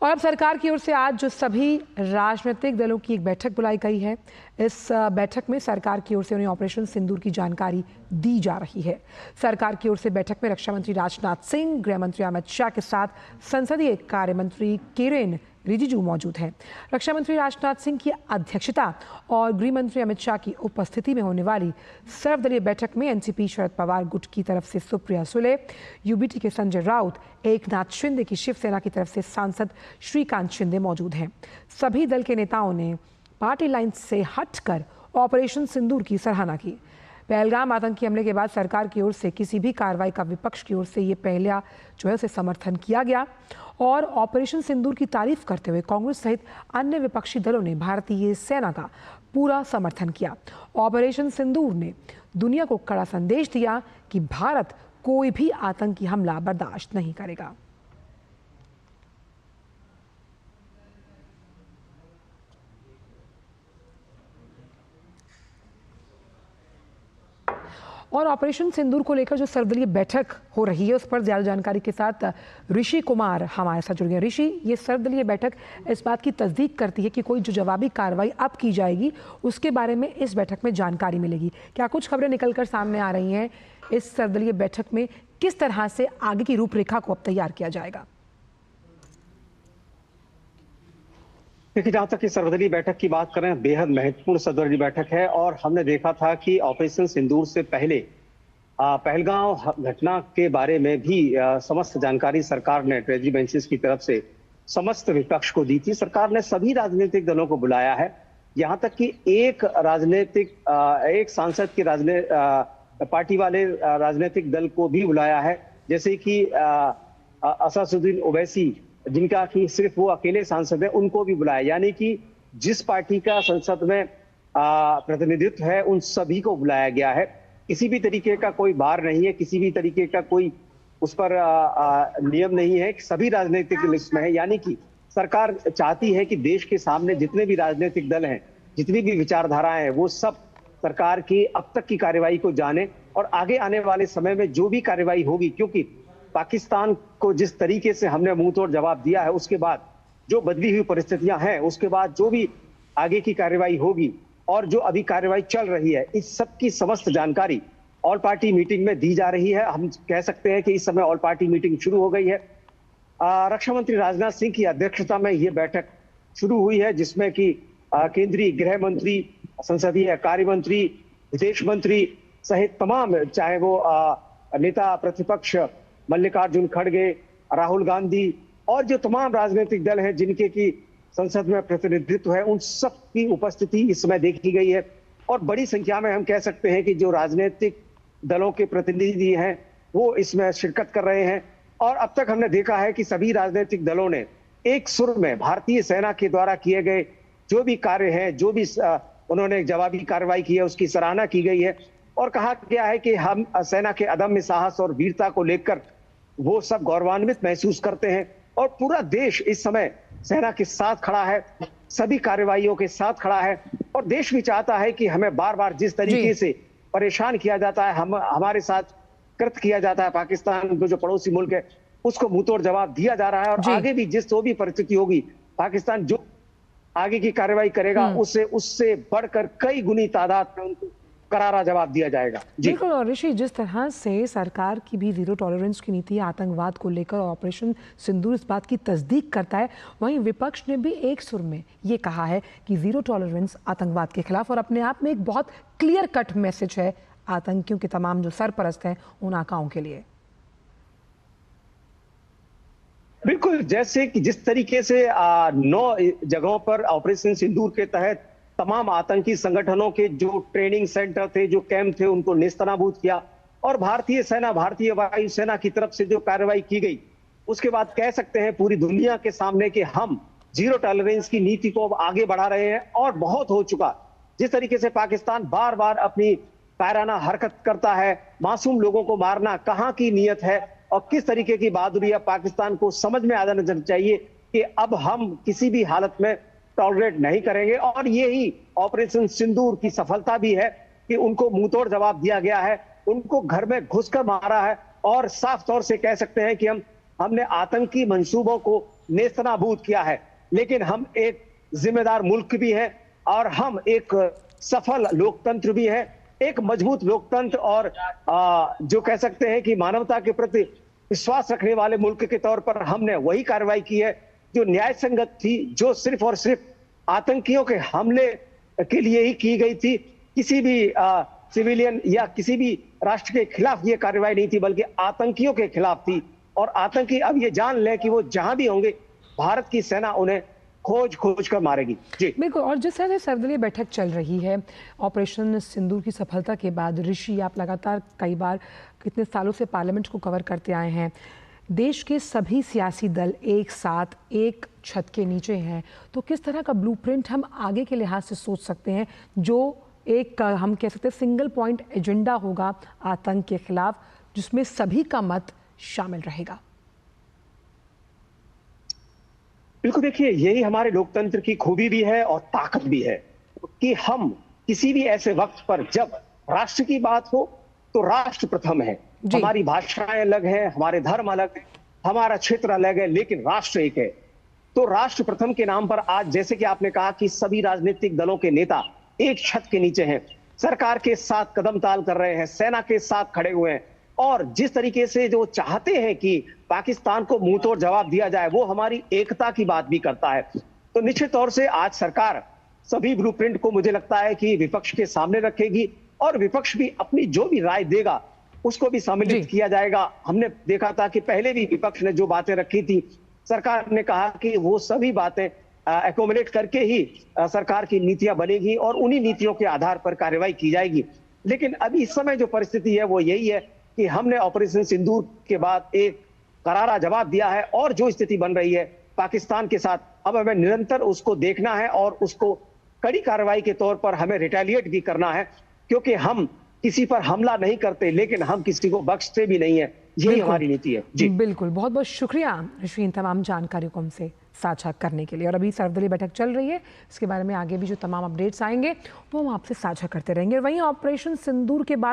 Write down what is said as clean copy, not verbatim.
और अब सरकार की ओर से आज जो सभी राजनीतिक दलों की एक बैठक बुलाई गई है, इस बैठक में सरकार की ओर से उन्हें ऑपरेशन सिंदूर की जानकारी दी जा रही है। सरकार की ओर से बैठक में रक्षा मंत्री राजनाथ सिंह, गृह मंत्री अमित शाह के साथ संसदीय कार्य मंत्री किरेन रिजिजू मौजूद हैं। रक्षा मंत्री राजनाथ सिंह की अध्यक्षता और गृह मंत्री अमित शाह की उपस्थिति में होने वाली सर्वदलीय बैठक में एनसीपी शरद पवार गुट की तरफ से सुप्रिया सुले, यूबीटी के संजय राउत, एकनाथ शिंदे की शिवसेना की तरफ से सांसद श्रीकांत शिंदे मौजूद हैं। सभी दल के नेताओं ने पार्टी लाइन से हटकर ऑपरेशन सिंदूर की सराहना की। पहलगाम आतंकी हमले के बाद सरकार की ओर से किसी भी कार्रवाई का विपक्ष की ओर से ये पहला जो है उसे समर्थन किया गया और ऑपरेशन सिंदूर की तारीफ करते हुए कांग्रेस सहित अन्य विपक्षी दलों ने भारतीय सेना का पूरा समर्थन किया। ऑपरेशन सिंदूर ने दुनिया को कड़ा संदेश दिया कि भारत कोई भी आतंकी हमला बर्दाश्त नहीं करेगा। और ऑपरेशन सिंदूर को लेकर जो सर्वदलीय बैठक हो रही है उस पर ज्यादा जानकारी के साथ ऋषि कुमार हमारे साथ जुड़ गए। ऋषि, ये सर्वदलीय बैठक इस बात की तस्दीक करती है कि कोई जो जवाबी कार्रवाई अब की जाएगी उसके बारे में इस बैठक में जानकारी मिलेगी। क्या कुछ खबरें निकलकर सामने आ रही हैं इस सर्वदलीय बैठक में, किस तरह से आगे की रूपरेखा को अब तैयार किया जाएगा? देखिए, जहां तक कि सर्वदलीय बैठक की बात करें, बेहद महत्वपूर्ण सर्वदलीय बैठक है और हमने देखा था कि ऑपरेशन सिंदूर से पहले पहलगांव घटना के बारे में भी समस्त जानकारी सरकार ने ट्रेजरी बेंचेस की तरफ से समस्त विपक्ष को दी थी। सरकार ने सभी राजनीतिक दलों को बुलाया है, यहां तक कि एक सांसद के पार्टी वाले राजनीतिक दल को भी बुलाया है, जैसे कि असदुद्दीन ओवैसी, जिनका कि सिर्फ वो अकेले सांसद है, उनको भी बुलाया। यानी कि जिस पार्टी का संसद में प्रतिनिधित्व है उन सभी को बुलाया गया है। किसी भी तरीके का कोई बार नहीं है, किसी भी तरीके का कोई उस पर नियम नहीं है, सभी राजनीतिक लिस्ट में है। यानी कि सरकार चाहती है कि देश के सामने जितने भी राजनीतिक दल हैं, जितनी भी विचारधाराएं हैं, वो सब सरकार की अब तक की कार्यवाही को जाने और आगे आने वाले समय में जो भी कार्यवाही होगी, क्योंकि पाकिस्तान को जिस तरीके से हमने मुंह तोड़ जवाब दिया है, उसके बाद जो बदली हुई परिस्थितियां हैं, उसके बाद जो भी आगे की कार्यवाही होगी और जो अभी कार्यवाही चल रही है, इस सब की समस्त जानकारी ऑल पार्टी मीटिंग में दी जा रही है। हम कह सकते हैं कि इस समय ऑल पार्टी मीटिंग शुरू हो गई है। रक्षा मंत्री राजनाथ सिंह की अध्यक्षता में यह बैठक शुरू हुई है, जिसमें कि केंद्रीय गृह मंत्री, संसदीय कार्य मंत्री, विदेश मंत्री सहित तमाम, चाहे वो नेता प्रतिपक्ष मल्लिकार्जुन खड़गे, राहुल गांधी और जो तमाम राजनीतिक दल हैं जिनके की संसद में प्रतिनिधित्व है, उन सब की उपस्थिति इस समय देखी गई है। और बड़ी संख्या में हम कह सकते हैं कि जो राजनीतिक दलों के प्रतिनिधि हैं वो इसमें शिरकत कर रहे हैं। और अब तक हमने देखा है कि सभी राजनीतिक दलों ने एक सुर में भारतीय सेना के द्वारा किए गए जो भी कार्य हैं, जो भी उन्होंने जवाबी कार्रवाई की है, उसकी सराहना की गई है और कहा गया है कि हम सेना के अदम्य साहस और वीरता को लेकर वो सब गौरवान्वित महसूस करते हैं और पूरा देश इस समय सेना के साथ खड़ा है, सभी कार्यवाहियों के साथ खड़ा है और देश भी चाहता है कि हमें बार बार जिस तरीके से परेशान किया जाता है, हमारे साथ कृत्य किया जाता है, पाकिस्तान जो पड़ोसी मुल्क है, उसको मुंहतोड़ जवाब दिया जा रहा है और आगे भी जो भी परिस्थिति होगी, पाकिस्तान जो आगे की कार्रवाई करेगा उससे बढ़कर कई गुनी तादाद में उनको करारा जवाब दिया जाएगा। बिल्कुल। और ऋषि, जिस तरह से सरकार की भी जीरो टॉलरेंस की नीति आतंकवाद को लेकर ऑपरेशन सिंदूर इस बात की तस्दीक करता है, वहीं विपक्ष ने भी एक सुर में ये कहा है कि जीरो टॉलरेंस आतंकवाद के खिलाफ और अपने आप में एक बहुत क्लियर कट मैसेज है आतंकियों के तमाम जो सरपरस्त हैं उन आकाओं के लिए। बिल्कुल, जैसे कि जिस तरीके से 9 जगहों पर ऑपरेशन सिंदूर के तहत तमाम आतंकी संगठनों के जो ट्रेनिंग सेंटर थे, जो कैंप थे, उनको नेस्तनाबूद किया और भारतीय सेना, भारतीय वायुसेना की तरफ से जो कार्रवाई की गई, उसके बाद कह सकते हैं पूरी दुनिया के सामने कि हम जीरो टॉलरेंस की नीति को अब आगे बढ़ा रहे हैं और बहुत हो चुका। जिस तरीके से पाकिस्तान बार बार अपनी कायराना हरकत करता है, मासूम लोगों को मारना कहाँ की नीयत है और किस तरीके की बहादुरी है, पाकिस्तान को समझ में आ जाना चाहिए कि अब हम किसी भी हालत में टॉलरेट नहीं करेंगे। और यही ऑपरेशन सिंदूर की सफलता भी है कि उनको मुंहतोड़ जवाब दिया गया है, उनको घर में घुसकर मारा है और साफ तौर से कह सकते हैं कि हम हमने आतंकी मंसूबों को नेस्तनाबूद किया है। लेकिन हम एक जिम्मेदार मुल्क भी है और हम एक सफल लोकतंत्र भी है, एक मजबूत लोकतंत्र और जो कह सकते हैं कि मानवता के प्रति विश्वास रखने वाले मुल्क के तौर पर हमने वही कार्रवाई की है जो न्याय संगत थी, जो सिर्फ और सिर्फ आतंकियों के हमले के लिए ही की गई थी। किसी भी सिविलियन या किसी भी राष्ट्र के खिलाफ ये कार्रवाई नहीं थी, बल्कि आतंकियों के खिलाफ थी। और आतंकी अब ये जान लें कि वो जहां भी होंगे, भारत की सेना उन्हें खोज कर मारेगी। जी बिल्कुल। और जिस तरह से सर्वदलीय बैठक चल रही है ऑपरेशन सिंदूर की सफलता के बाद, ऋषि, आप लगातार कई बार कितने सालों से पार्लियामेंट को कवर करते आए हैं, देश के सभी सियासी दल एक साथ एक छत के नीचे हैं, तो किस तरह का ब्लूप्रिंट हम आगे के लिहाज से सोच सकते हैं जो एक हम कह सकते हैं सिंगल पॉइंट एजेंडा होगा आतंक के खिलाफ, जिसमें सभी का मत शामिल रहेगा? बिल्कुल, देखिए यही हमारे लोकतंत्र की खूबी भी है और ताकत भी है कि हम किसी भी ऐसे वक्त पर जब राष्ट्र की बात हो तो राष्ट्र प्रथम है। हमारी भाषाएं अलग हैं, हमारे धर्म अलग है, हमारा क्षेत्र अलग है, लेकिन राष्ट्र एक है। तो राष्ट्र प्रथम के नाम पर आज जैसे कि आपने कहा कि सभी राजनीतिक दलों के नेता एक छत के नीचे हैं, सरकार के साथ कदम ताल कर रहे हैं, सेना के साथ खड़े हुए हैं और जिस तरीके से जो चाहते हैं कि पाकिस्तान को मुंह तोड़ जवाब दिया जाए, वो हमारी एकता की बात भी करता है। तो निश्चित तौर से आज सरकार सभी ब्लूप्रिंट को मुझे लगता है कि विपक्ष के सामने रखेगी और विपक्ष भी अपनी जो भी राय देगा उसको भी सम्मिलित किया जाएगा। हमने देखा था कि पहले भी विपक्ष ने जो बातें रखी थी, सरकार ने कहा कि वो सभी बातें एकोमोडेट करके ही सरकार की नीतियां बनेगी और उन्हीं नीतियों के आधार पर कार्रवाई की जाएगी। लेकिन अभी इस समय जो परिस्थिति है वो यही है कि हमने ऑपरेशन सिंदूर के बाद एक करारा जवाब दिया है और जो स्थिति बन रही है पाकिस्तान के साथ, अब हमें निरंतर उसको देखना है और उसको कड़ी कार्रवाई के तौर पर हमें रिटेलिएट भी करना है, क्योंकि हम किसी पर हमला नहीं करते लेकिन हम किसी को बख्शते भी नहीं है। यही हमारी नीति है। जी बिल्कुल, बहुत बहुत शुक्रिया ऋषि इन तमाम जानकारियों को हमसे साझा करने के लिए। और अभी सर्वदलीय बैठक चल रही है, इसके बारे में आगे भी जो तमाम अपडेट्स आएंगे वो हम आपसे साझा करते रहेंगे। वहीं ऑपरेशन सिंदूर के बाद